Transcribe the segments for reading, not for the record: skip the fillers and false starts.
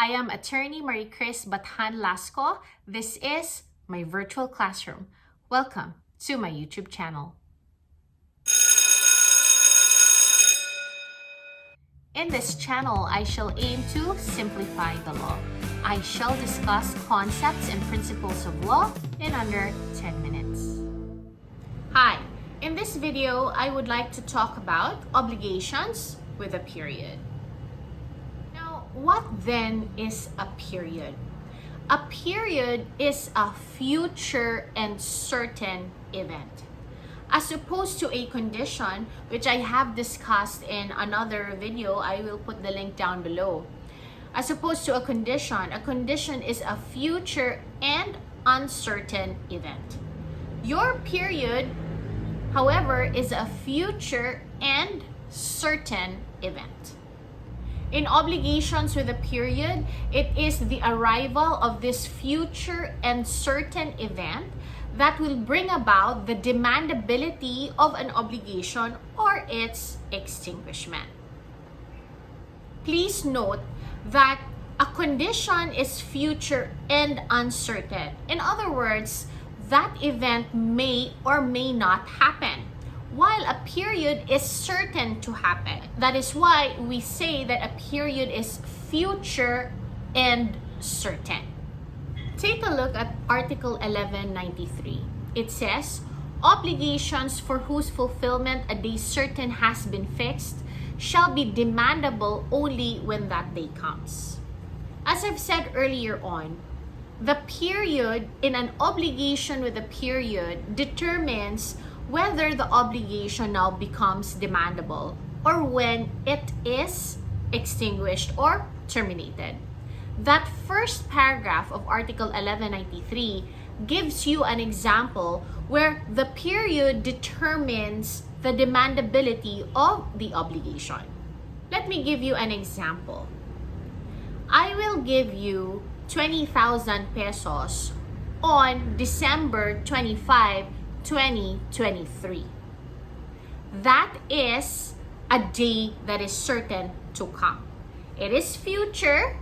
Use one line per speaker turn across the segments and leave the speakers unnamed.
I am attorney Marie Chris Bathan Lasco. This is my virtual classroom. Welcome to my YouTube channel. In this channel, I shall aim to simplify the law. I shall discuss concepts and principles of law in under 10 minutes. Hi, in this video, I would like to talk about obligations with a period. What then is a period? A period is a future and certain event, as opposed to a condition, which I have discussed in another video. I will put the link down below. As opposed to a condition is a future and uncertain event. Your period, however, is a future and certain event. In obligations with a period, it is the arrival of this future and certain event that will bring about the demandability of an obligation or its extinguishment. Please note that a condition is future and uncertain. In other words, that event may or may not happen, while a period is certain to happen. That is why we say that a period is future and certain. Take a look at Article 1193. It says, obligations for whose fulfillment a day certain has been fixed shall be demandable only when that day comes. As I've said earlier on, the period in an obligation with a period determines whether the obligation now becomes demandable or when it is extinguished or terminated. That first paragraph of Article 1193 gives you an example where the period determines the demandability of the obligation. Let me give you an example. I will give you 20,000 pesos on December 25, 2023. That is a day that is certain to come. It is future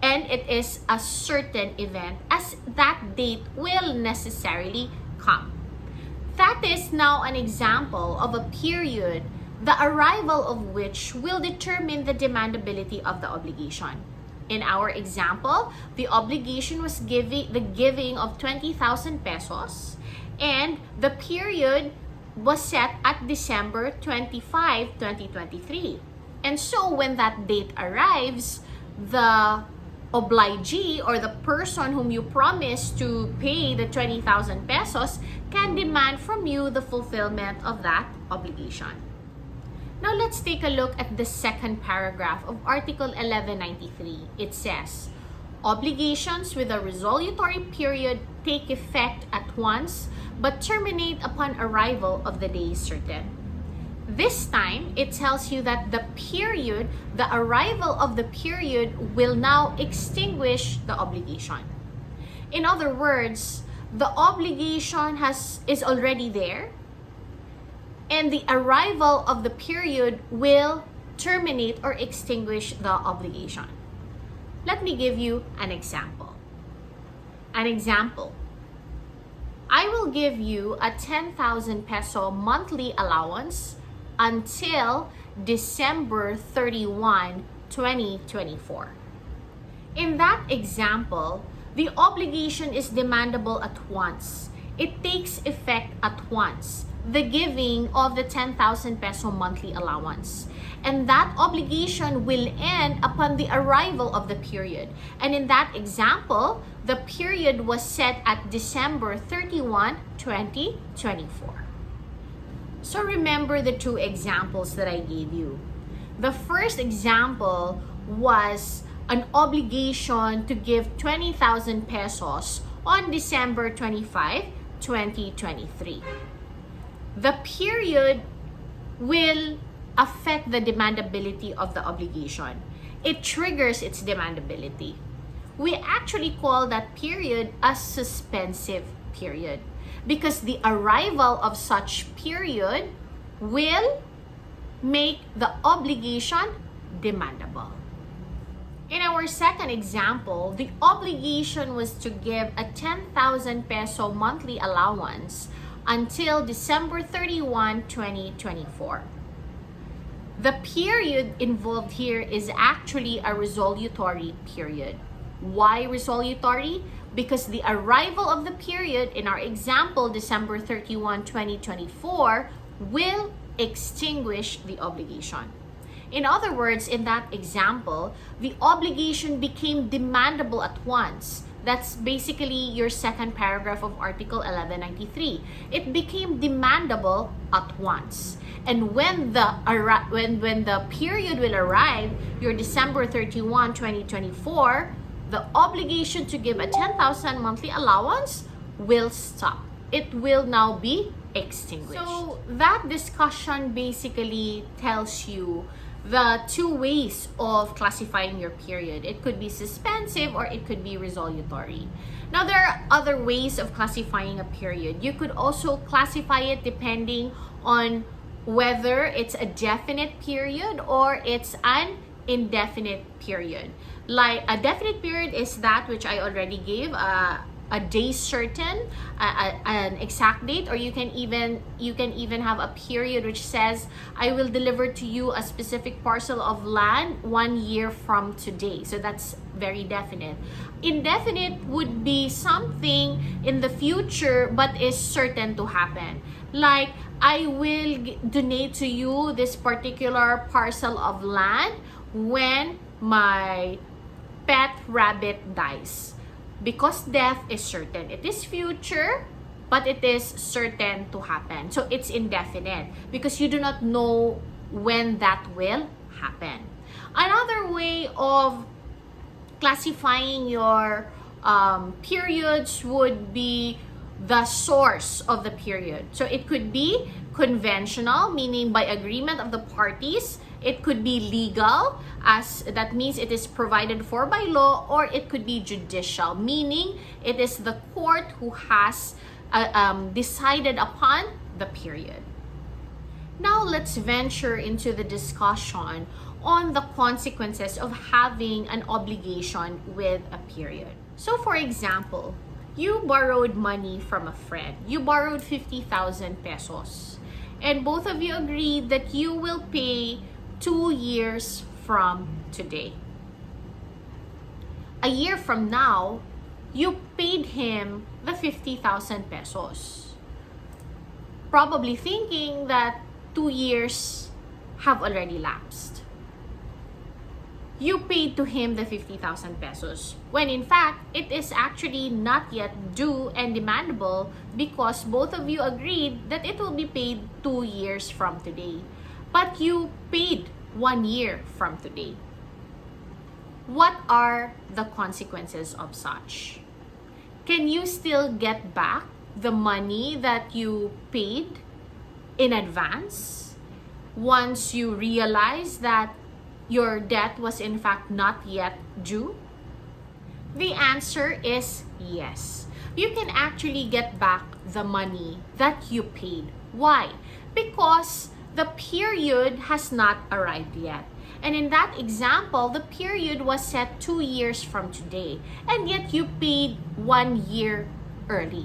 and it is a certain event, as that date will necessarily come. That is now an example of a period, the arrival of which will determine the demandability of the obligation. In our example, the obligation was the giving of 20,000 pesos, and the period was set at December 25, 2023. And so when that date arrives, the obligee or the person whom you promised to pay the 20,000 pesos can demand from you the fulfillment of that obligation. Now let's take a look at the second paragraph of Article 1193. It says, obligations with a resolutory period take effect at once but terminate upon arrival of the day certain. This time, it tells you that the arrival of the period will now extinguish the obligation. In other words, the obligation is already there, and the arrival of the period will terminate or extinguish the obligation. Let me give you an example. I will give you a 10,000 peso monthly allowance until December 31, 2024. In that example, the obligation is demandable at once. It takes effect at once, the giving of the 10,000 peso monthly allowance. And that obligation will end upon the arrival of the period. And in that example, the period was set at December 31, 2024. So remember the two examples that I gave you. The first example was an obligation to give 20,000 pesos on December 25, 2023. The period will affect the demandability of the obligation. It triggers its demandability. We actually call that period a suspensive period because the arrival of such period will make the obligation demandable. In our second example, the obligation was to give a 10,000 peso monthly allowance until December 31, 2024. The period involved here is actually a resolutory period. Why resolutory? Because the arrival of the period in our example, December 31, 2024, will extinguish the obligation. In other words, in that example, the obligation became demandable at once. That's basically your second paragraph of Article 1193. It became demandable at once. And when the period will arrive, your December 31, 2024, the obligation to give a 10,000 monthly allowance will stop. It will now be extinguished. So that discussion basically tells you the two ways of classifying your period. It could be suspensive or it could be resolutory. Now, there are other ways of classifying a period. You could also classify it depending on whether it's a definite period or it's an indefinite period. Like a definite period is that which I already gave, a day certain, an exact date, or you can even have a period which says, I will deliver to you a specific parcel of land 1 year from today. So that's very definite. Indefinite would be something in the future but is certain to happen. Like, I will donate to you this particular parcel of land when my pet rabbit dies. Because death is certain. It is future, but it is certain to happen. So it's indefinite because you do not know when that will happen. Another way of classifying your periods would be the source of the period. So it could be conventional, meaning by agreement of the parties. It could be legal, as that means it is provided for by law, or it could be judicial, meaning it is the court who has decided upon the period. Now let's venture into the discussion on the consequences of having an obligation with a period. So for example, you borrowed money from a friend. You borrowed 50,000 pesos. And both of you agreed that you will pay 2 years from today. A year from now, you paid him the 50,000 pesos. Probably thinking that 2 years have already lapsed. You paid to him the 50,000 pesos when in fact it is actually not yet due and demandable because both of you agreed that it will be paid 2 years from today. But you paid 1 year from today. What are the consequences of such? Can you still get back the money that you paid in advance once you realize that your debt was in fact not yet due? The answer is yes. You can actually get back the money that you paid. Why? Because the period has not arrived yet. And in that example, the period was set 2 years from today, and yet you paid 1 year early.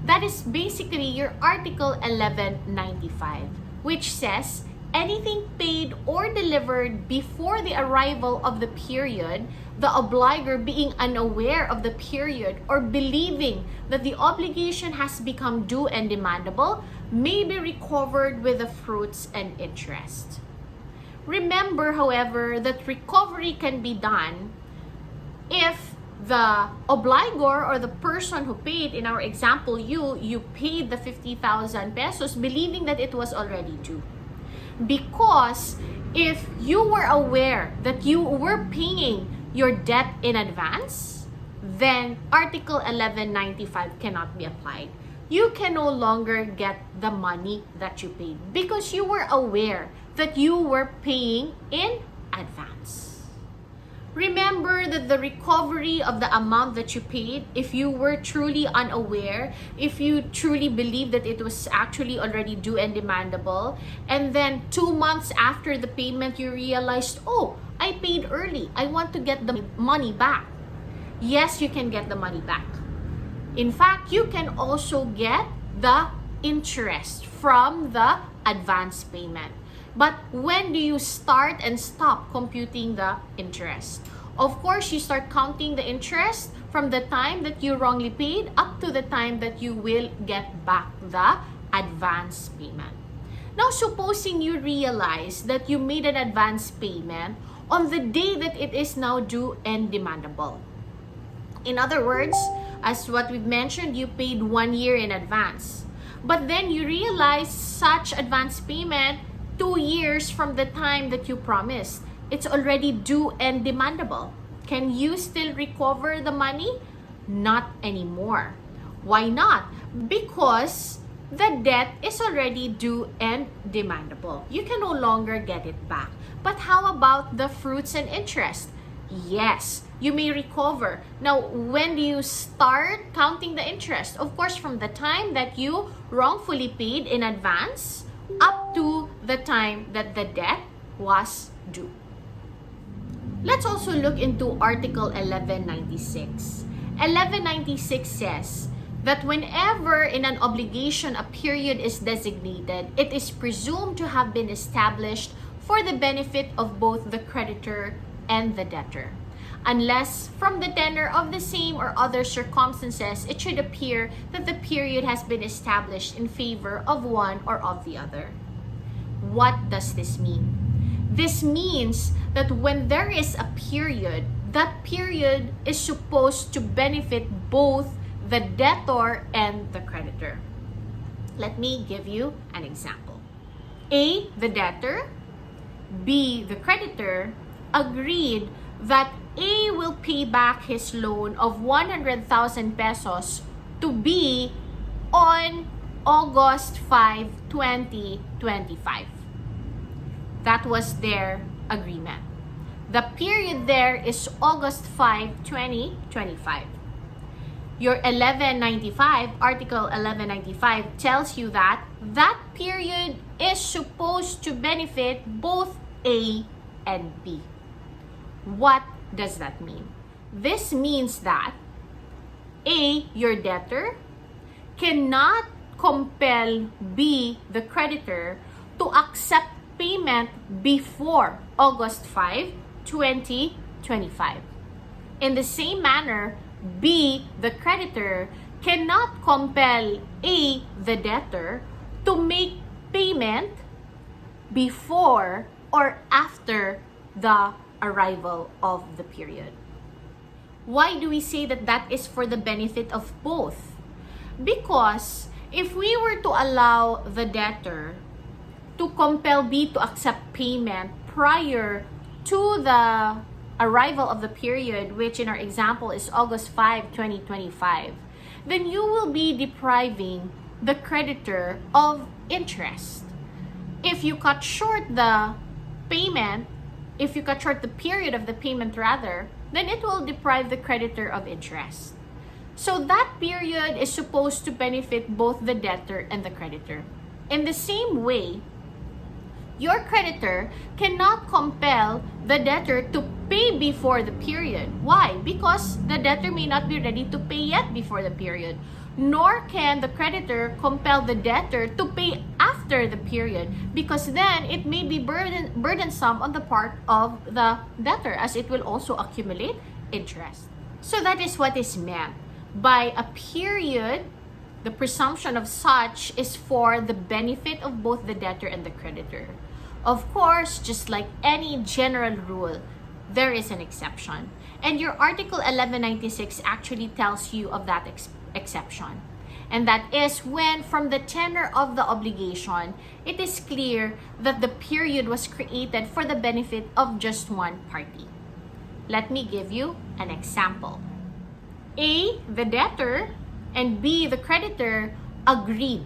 That is basically your Article 1195, which says anything paid or delivered before the arrival of the period, the obligor being unaware of the period or believing that the obligation has become due and demandable, may be recovered with the fruits and interest. Remember, however, that recovery can be done if the obligor or the person who paid, in our example, you paid the 50,000 pesos believing that it was already due. Because if you were aware that you were paying your debt in advance, then Article 1195 cannot be applied. You can no longer get the money that you paid because you were aware that you were paying in advance. Remember that the recovery of the amount that you paid, if you were truly unaware, if you truly believe that it was actually already due and demandable, and then 2 months after the payment you realized, oh, I paid early, I want to get the money back. Yes, you can get the money back. In fact, you can also get the interest from the advance payment. But when do you start and stop computing the interest? Of course, you start counting the interest from the time that you wrongly paid up to the time that you will get back the advance payment. Now, supposing you realize that you made an advance payment on the day that it is now due and demandable. In other words, as what we've mentioned, you paid 1 year in advance. But then you realize such advance payment 2 years from the time that you promised. It's already due and demandable. Can you still recover the money? Not anymore. Why not? Because the debt is already due and demandable. You can no longer get it back. But how about the fruits and interest? Yes, you may recover. Now, when do you start counting the interest? Of course, from the time that you wrongfully paid in advance up to the time that the debt was due. Let's also look into Article 1196. 1196 says that whenever in an obligation a period is designated, it is presumed to have been established for the benefit of both the creditor and the debtor, unless from the tenor of the same or other circumstances it should appear that the period has been established in favor of one or of the other. What does this mean? This means that when there is a period, that period is supposed to benefit both the debtor and the creditor. Let me give you an example. A, the debtor, B, the creditor, agreed that A will pay back his loan of 100,000 pesos to B on August 5, 2025. That was their agreement. The period there is August 5, 2025. Your 1195, Article 1195 tells you that that period is supposed to benefit both A and B. What does that mean? This means that A, your debtor, cannot compel B, the creditor, to accept payment before August 5, 2025. In the same manner, B, the creditor, cannot compel A, the debtor, to make payment before or after the arrival of the period. Why do we say that that is for the benefit of both? Because if we were to allow the debtor to compel B to accept payment prior to the arrival of the period, which in our example is August 5, 2025, then you will be depriving the creditor of interest. If you cut short the payment, if you cut short the period of the payment rather, then it will deprive the creditor of interest. So that period is supposed to benefit both the debtor and the creditor. In the same way, your creditor cannot compel the debtor to pay before the period. Why? Because the debtor may not be ready to pay yet before the period. Nor can the creditor compel the debtor to pay after the period, because then it may be burdensome on the part of the debtor, as it will also accumulate interest. So that is what is meant by a period. The presumption of such is for the benefit of both the debtor and the creditor. Of course, just like any general rule, there is an exception. And your Article 1196 actually tells you of that exception. And that is when, from the tenor of the obligation, it is clear that the period was created for the benefit of just one party. Let me give you an example. A, the debtor, and B, the creditor, agreed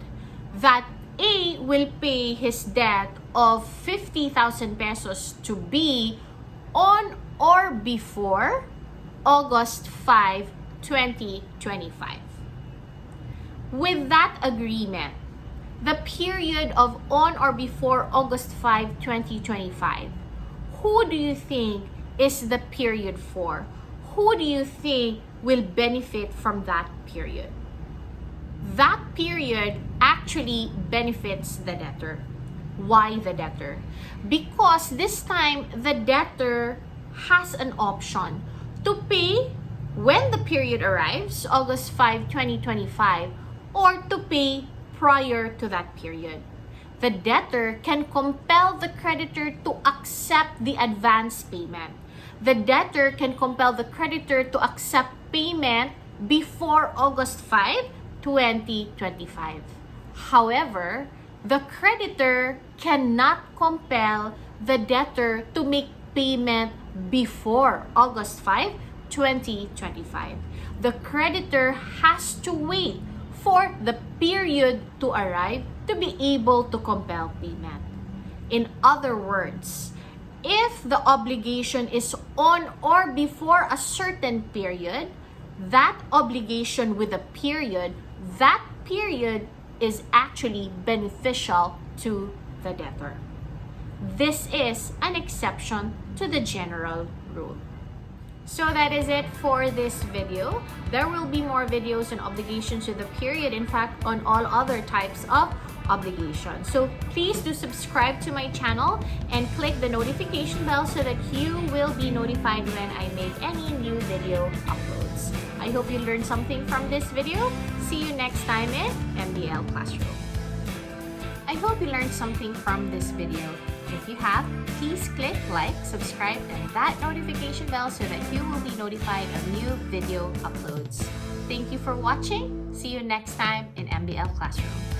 that A will pay his debt of 50,000 pesos to B on or before August 5, 2025. With that agreement, the period of on or before August 5, 2025, who do you think is the period for? Who do you think will benefit from that period? That period actually benefits the debtor. Why the debtor? Because this time the debtor has an option to pay when the period arrives, August 5, 2025, or to pay prior to that period. The debtor can compel the creditor to accept the advance payment. The debtor can compel the creditor to accept payment before August 5, 2025. However, the creditor cannot compel the debtor to make payment before August 5, 2025. The creditor has to wait for the period to arrive to be able to compel payment. In other words, if the obligation is on or before a certain period, that obligation with a period, that period is actually beneficial to the debtor. This is an exception to the general rule. So that is it for this video. There will be more videos on obligations with a period, in fact, on all other types of obligations. So please do subscribe to my channel and click the notification bell so that you will be notified when I make any new video uploads. I hope you learned something from this video. See you next time in MBL Classroom. I hope you learned something from this video. If you have, please click like, subscribe, and that notification bell so that you will be notified of new video uploads. Thank you for watching. See you next time in MBL Classroom.